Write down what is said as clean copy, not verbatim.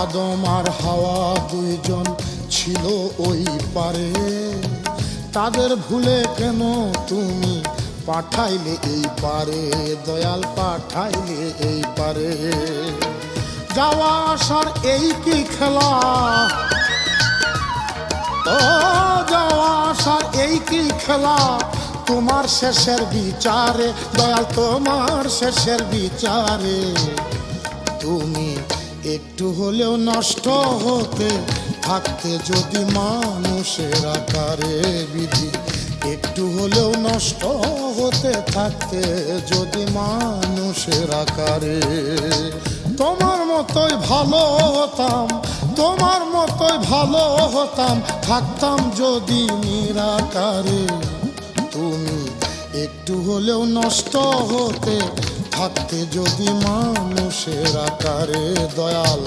আদম আর হাওয়া দুইজন ছিল ওই পারে, তাদের ভুলে কেন তুমি পাঠাইলে এই পারে, দয়াল পাঠাইলে এই পারে। যাওয়া আসার এই কি খেলা, ও যাওয়া আসার এই কি খেলা, তোমার শেষের বিচারে দয়াল, তোমার শেষের বিচারে। তুমি একটু হলেও নষ্ট হতে থাকতে যদি মানুষের আকারে, বিধি একটু হলেও নষ্ট হতে থাকতে যদি মানুষের আকারে। তোমার মতোই ভালো হতাম, তোমার মতোই ভালো হতাম, থাকতাম যদি নিরাকারে। তুমি একটু হলেও নষ্ট হতে থাকতে যদি মানুষের আকারে, দয়াল